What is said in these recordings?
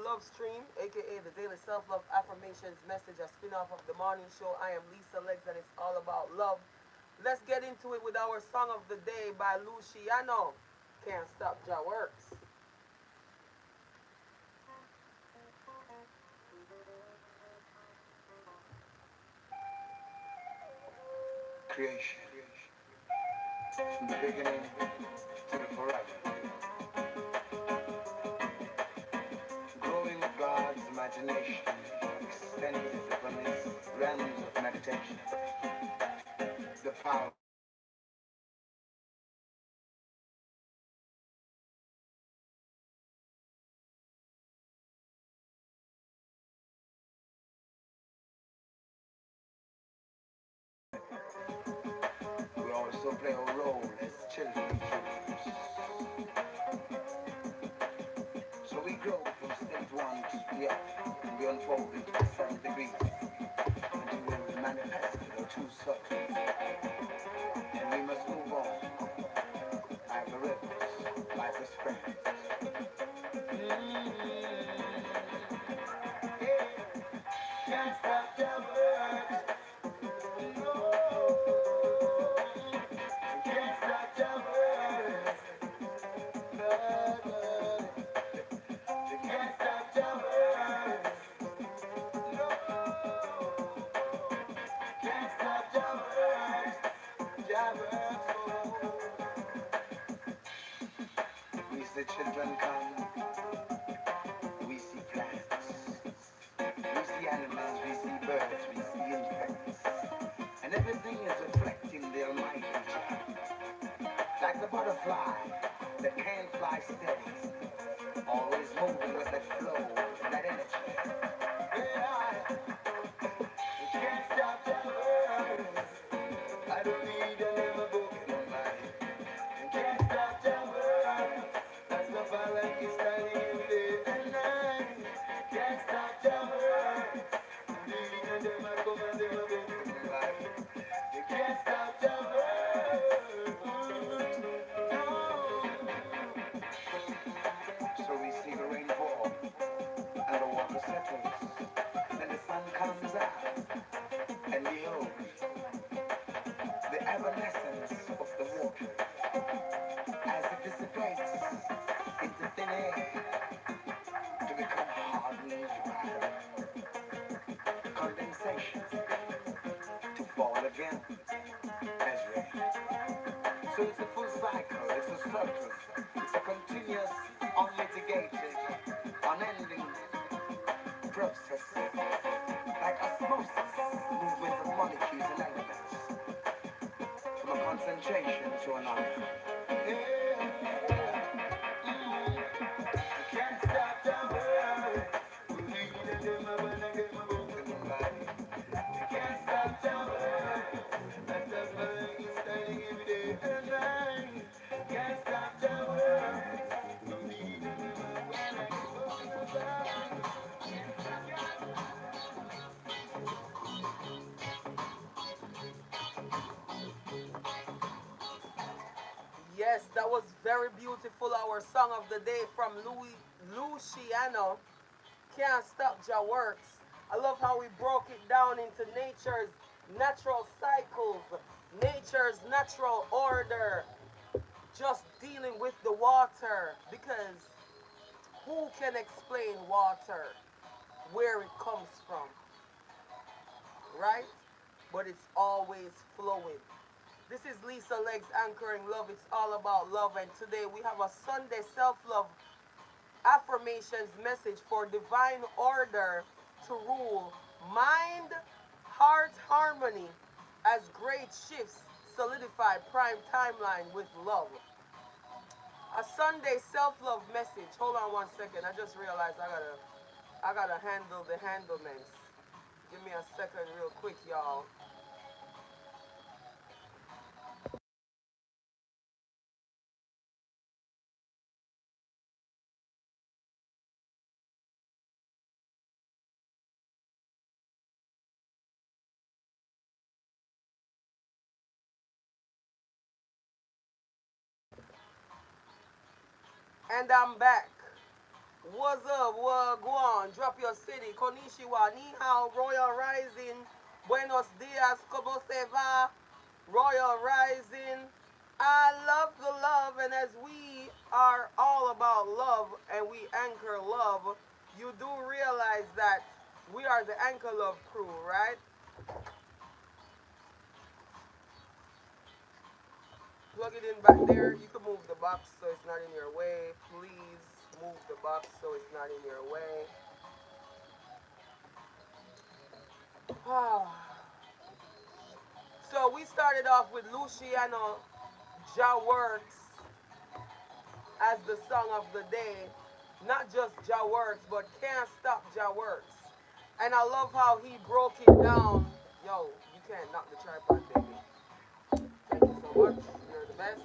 Love Stream, aka the Daily Self Love Affirmations Message, a spin off of the morning show. I am Lisa Legs, and it's all about love. Let's get into it with our song of the day by Luciano. Can't Stop Ja Works. Creation, from the beginning to the forever, growing with God's imagination, extended upon his realms of meditation. The power we also play a role as children. So we grow from stage one to the other, and we unfold into different degrees until we manifest our true substance. And we must move on like the rivers, like the springs. Can't stop the words, can't stop the words, can't stop the words, can't stop the words, the we see children come, we see plants, we see animals, we see birds, we see insects, and everything is reflecting the Almighty Jah. Like the butterfly that can't fly steady, always moving with that flow and that energy. Yeah, you can't stop the world. I don't need another book in my mind. You can't stop the world. That's the fire is standing in day and night. You can't stop the world. Need another come and them a book in my mind. You can't stop the world. No. So we see the rain fall and the water settles. Then the sun comes out and behold the evanescence of the water as it dissipates into thin air to become hardened condensation to fall again as rain. So it's a full cycle, it's a circle, it's a continuous, unmitigated, unending process, like osmosis, movement of molecules and elements from a concentration to another. Yeah. Can't stop the world. We need them up and I get my book in my body. You can't stop the world. That's the fire is standing every day and night. Can't stop the world. We need them up and I get my book in my body. Yes, that was very beautiful. Our song of the day from Luciano. Can't Stop Ja Works. I love how we broke it down into nature's natural cycles, nature's natural order, just dealing with the water. Because who can explain water, where it comes from, right? But it's always flowing. This is Lisa Legs anchoring love. It's all about love. And today we have a Sunday self love affirmations message for divine order to rule mind, heart harmony as great shifts solidify prime timeline with love. A Sunday self-love message. Hold on one second. I just realized I gotta handle the handlements. Give me a second real quick, y'all. And I'm back. What's up? What on, drop your city. Konnichiwa, ni hao, Royal Rising. Buenos dias, como se va? Royal Rising. I love the love, and as we are all about love and we anchor love, you do realize that we are the anchor love crew, right? Plug it in back there. You can move the box so it's not in your way. Please move the box so it's not in your way. So we started off with Luciano Ja Works as the song of the day. Not just Ja Works, but Can't Stop Ja Works. And I love how he broke it down. Yo, you can't knock the tripod, baby. Thank you so much. You're the best.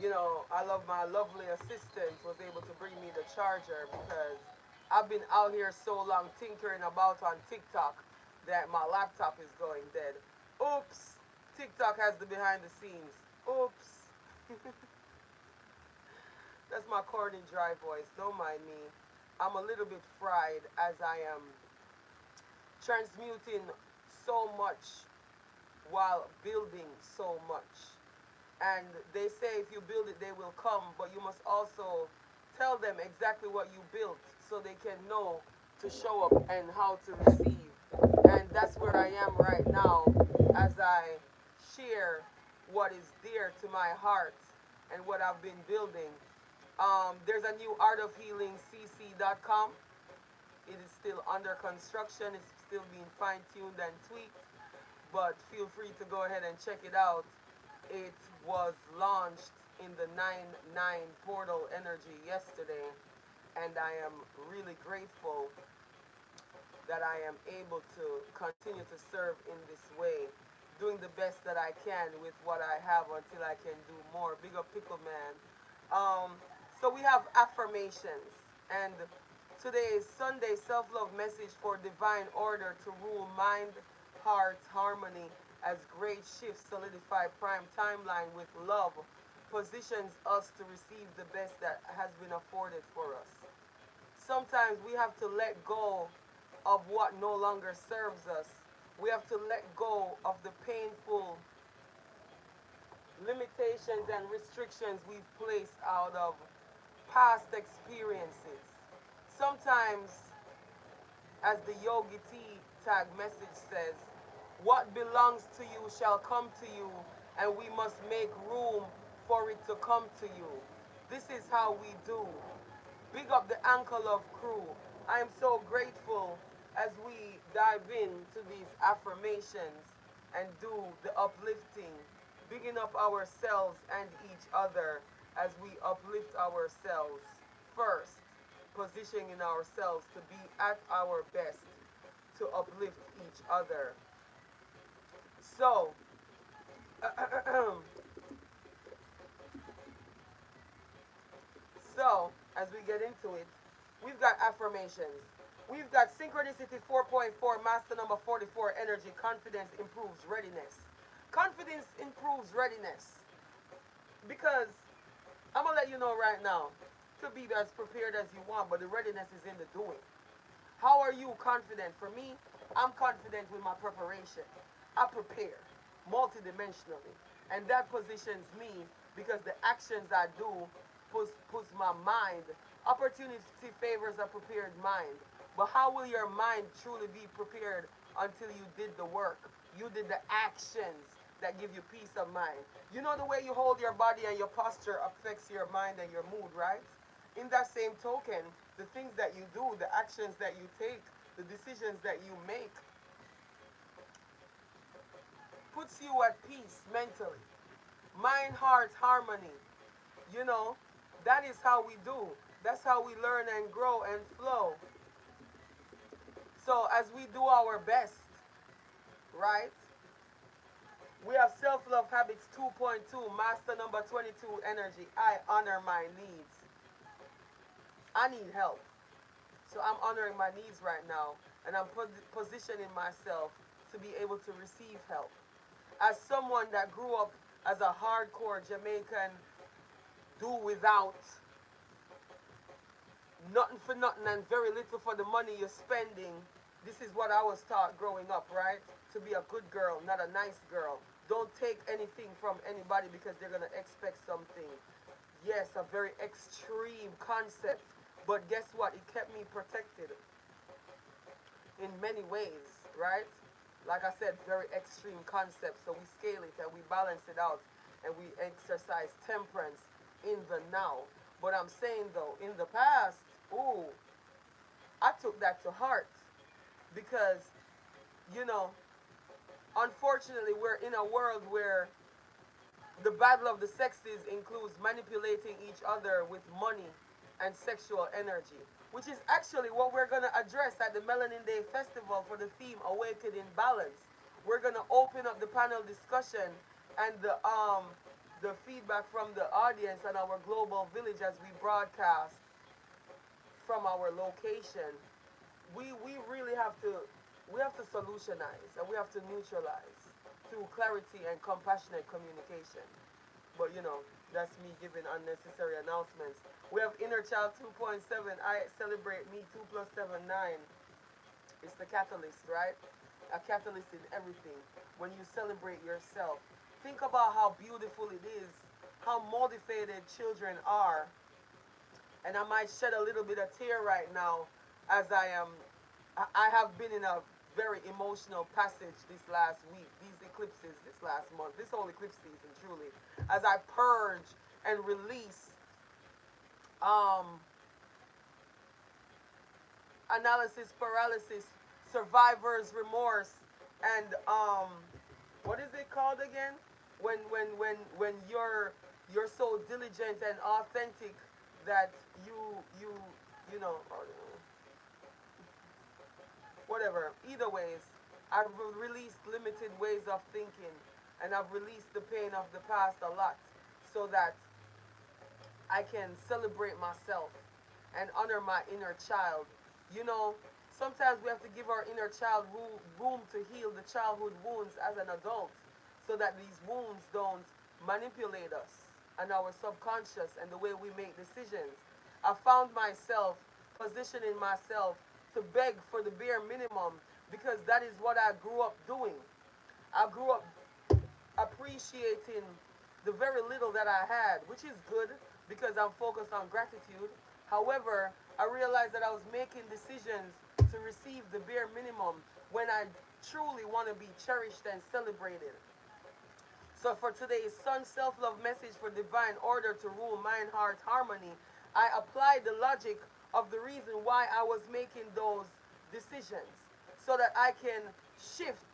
You know, I love my lovely assistant was able to bring me the charger because I've been out here so long tinkering about on TikTok that my laptop is going dead. Oops. TikTok has the behind the scenes. Oops. That's my corny dry voice. Don't mind me. I'm a little bit fried as I am transmuting so much while building so much. And they say if you build it, they will come, but you must also tell them exactly what you built so they can know to show up and how to receive. And that's where I am right now as I share what is dear to my heart and what I've been building. There's a new Art of Healing CC.com. It is still under construction, it's still being fine tuned and tweaked, but feel free to go ahead and check it out. It was launched in the 9-9 portal energy yesterday, and I am really grateful that I am able to continue to serve in this way, doing the best that I can with what I have until I can do more. Big up, Pickle Man. So we have affirmations, and today is Sunday self love message for divine order to rule mind, heart, harmony as great shifts solidify prime timeline with love positions us to receive the best that has been afforded for us. Sometimes we have to let go of what no longer serves us. We have to let go of the painful limitations and restrictions we've placed out of past experiences. Sometimes, as the Yogi Tea tag message says, what belongs to you shall come to you, and we must make room for it to come to you. This is how we do. Big up the Ankle of Crew. I am so grateful as we dive into these affirmations and do the uplifting, bigging up ourselves and each other as we uplift ourselves first, positioning ourselves to be at our best to uplift each other. So, so as we get into it, we've got affirmations. We've got Synchronicity 4.4, Master number 44, Energy, Confidence improves readiness. Confidence improves readiness. Because I'm going to let you know right now, to be as prepared as you want, but the readiness is in the doing. How are you confident? For me, I'm confident with my preparation. I prepare multidimensionally. And that positions me because the actions I do puts my mind. Opportunity favors a prepared mind. But how will your mind truly be prepared until you did the work? You did the actions that give you peace of mind. You know the way you hold your body and your posture affects your mind and your mood, right? In that same token, the things that you do, the actions that you take, the decisions that you make puts you at peace mentally. Mind, heart, harmony. You know, that is how we do. That's how we learn and grow and flow. So as we do our best, right? We have self-love habits 2.2, master number 22, energy. I honor my needs. I need help. So I'm honoring my needs right now, and I'm positioning myself to be able to receive help. As someone that grew up as a hardcore Jamaican do without nothing for nothing and very little for the money you're spending. This is what I was taught growing up, right? To be a good girl, not a nice girl. Don't take anything from anybody because they're going to expect something. Yes, a very extreme concept, but guess what? It kept me protected in many ways, right? Like I said, very extreme concept. So we scale it and we balance it out and we exercise temperance in the now. But I'm saying though, in the past, ooh, I took that to heart because, you know, unfortunately, we're in a world where the battle of the sexes includes manipulating each other with money and sexual energy, which is actually what we're going to address at the Melanin Day Festival for the theme Awakened in Balance. We're going to open up the panel discussion and the feedback from the audience and our global village as we broadcast from our location. We really have to solutionize and we have to neutralize through clarity and compassionate communication. But that's me giving unnecessary announcements. We have Inner Child 2.7. I celebrate me 2 plus 7 9. It's the catalyst, right? A catalyst in everything. When you celebrate yourself, think about how beautiful it is, how motivated children are. And I might shed a little bit of tear right now as I have been in a very emotional passage this last week, these eclipses this last month, this whole eclipse season, truly, as I purge and release um, analysis paralysis, survivor's remorse, and what is it called again? When you're so diligent and authentic that you you know whatever. Either ways, I've released limited ways of thinking, and I've released the pain of the past a lot, so that I can celebrate myself and honor my inner child. You know, sometimes we have to give our inner child room to heal the childhood wounds as an adult, so that these wounds don't manipulate us and our subconscious and the way we make decisions. I found myself positioning myself to beg for the bare minimum because that is what I grew up doing. I grew up appreciating the very little that I had, which is good because I'm focused on gratitude. However, I realized that I was making decisions to receive the bare minimum when I truly want to be cherished and celebrated. So for today's Sun Self-Love message for divine order to rule mind, heart, harmony, I applied the logic of the reason why I was making those decisions so that I can shift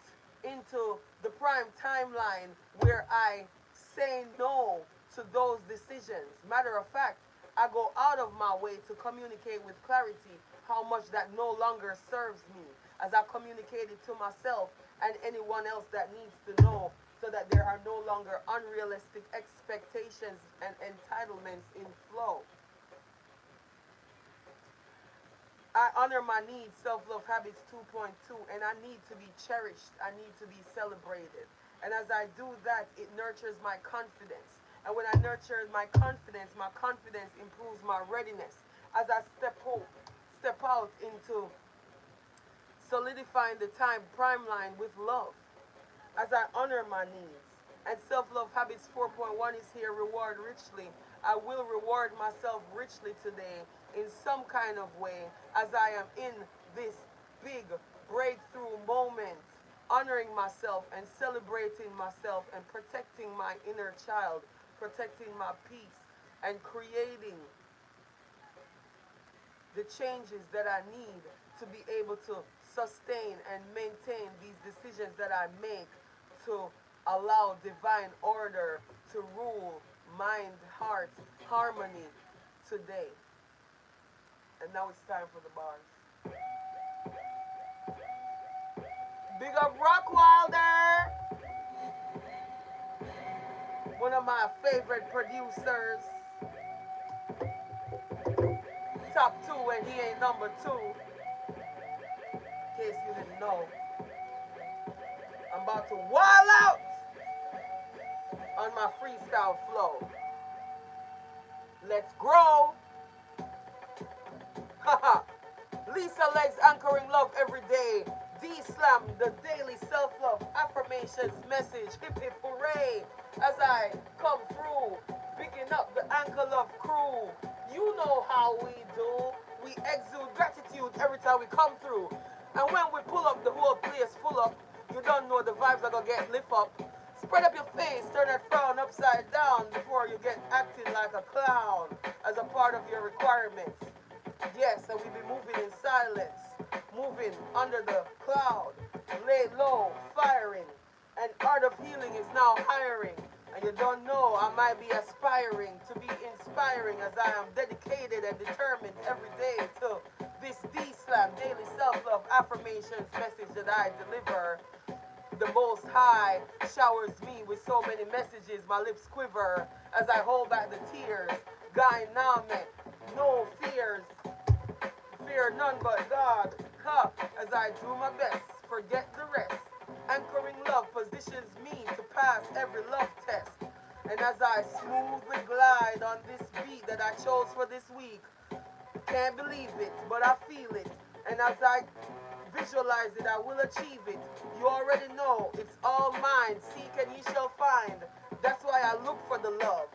into the prime timeline where I say no to those decisions. Matter of fact, I go out of my way to communicate with clarity how much that no longer serves me, as I communicate it to myself and anyone else that needs to know, so that there are no longer unrealistic expectations and entitlements in flow. I honor my needs, self-love habits 2.2, and I need to be cherished. I need to be celebrated. And as I do that, it nurtures my confidence. And when I nurture my confidence improves my readiness as I step out into solidifying the time prime line with love. As I honor my needs. And self-love habits 4.1 is here, reward richly. I will reward myself richly today in some kind of way as I am in this big breakthrough moment, honoring myself and celebrating myself and protecting my inner child, protecting my peace and creating the changes that I need to be able to sustain and maintain these decisions that I make to allow divine order to rule mind, heart, harmony today. And now it's time for the bars. Big up Rockwilder, one of my favorite producers. Top two and he ain't number two. In case you didn't know, I'm about to wild out on my freestyle flow. Let's grow. Lisa Legs anchoring love every day. D Slam, the daily self love affirmations message. Hip hip hooray as I come through. Picking up the Anchor Love crew. You know how we do. We exude gratitude every time we come through. And when we pull up, the whole place full up. You don't know the vibes are gonna get lift up. Spread up your face, turn that frown upside down before you get acting like a clown as a part of your requirements. Yes, and we be moving in silence, moving under the cloud, lay low, firing. And art of healing is now hiring. And you don't know, I might be aspiring to be inspiring as I am dedicated and determined every day to this D-Slam daily self-love affirmations message that I deliver. The Most High showers me with so many messages, my lips quiver as I hold back the tears. Guy Name, no fears, fear none but God. Huh, as I do my best, forget the rest. Anchoring love positions me to pass every love test. And as I smoothly glide on this beat that I chose for this week, can't believe it, but I feel it. And as I visualize it, I will achieve it. You already know it's all mine. Seek and ye shall find. That's why I look for the love.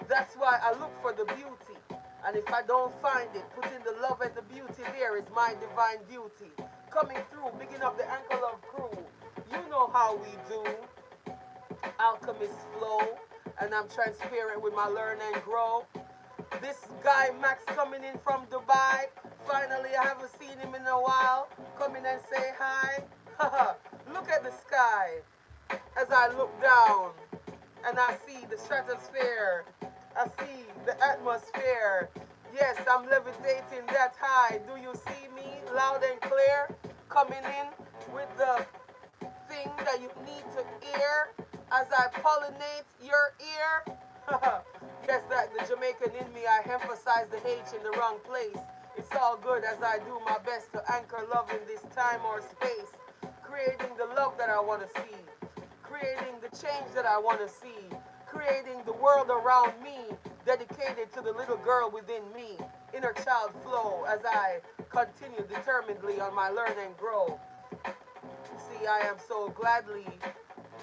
That's why I look for the beauty. And if I don't find it, putting the love and the beauty there is my divine duty. Coming through, picking up the Anchor Love crew. You know how we do. Alchemist flow. And I'm transparent with my learn and grow. This guy Max coming in from Dubai. Finally, I haven't seen him in a while. Come in and say hi. Look at the sky as I look down and I see the stratosphere. I see the atmosphere. Yes, I'm levitating that high. Do you see me loud and clear? Coming in with the thing that you need to hear as I pollinate your ear. Yes, that the Jamaican in me, I emphasize the H in the wrong place. It's all good as I do my best to anchor love in this time or space. Creating the love that I want to see. Creating the change that I want to see. Creating the world around me dedicated to the little girl within me. Inner child flow as I continue determinedly on my learn and grow. See, I am so gladly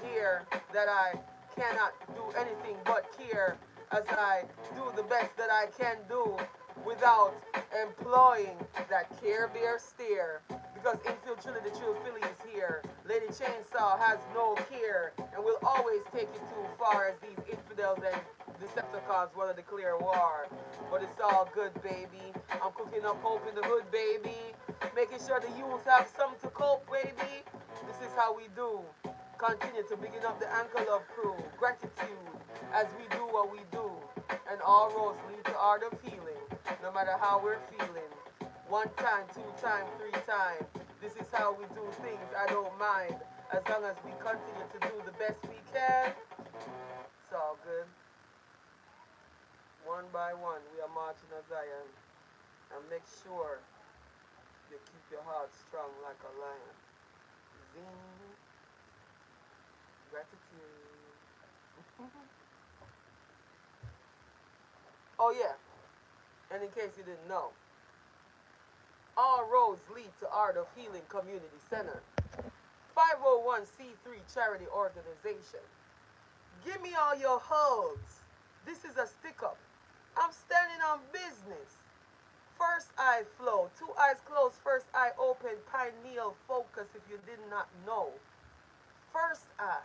here that I cannot do anything but care as I do the best that I can do without employing that Care Bear stare. Because infield Chili, the true Philly is here. Lady Chainsaw has no care and will always take it too far as these infidels and Decepticons want to declare war. But it's all good, baby. I'm cooking up hope in the hood, baby. Making sure the youth have something to cope, baby. This is how we do. Continue to begin up the Anchor Love crew. Gratitude as we do what we do. And all roads lead to art of healing. No matter how we're feeling. One time, two time, three time. This is how we do things. I don't mind. As long as we continue to do the best we can. It's all good. One by one, we are marching as Zion. And make sure you keep your heart strong like a lion. Zing. Gratitude. Oh yeah, and in case you didn't know, all roads lead to Art of Healing Community Center, 501c3 charity organization. Give me all your hugs. This is a stick up. I'm standing on business. First eye flow, two eyes closed, first eye open, pineal focus if you did not know. First eye.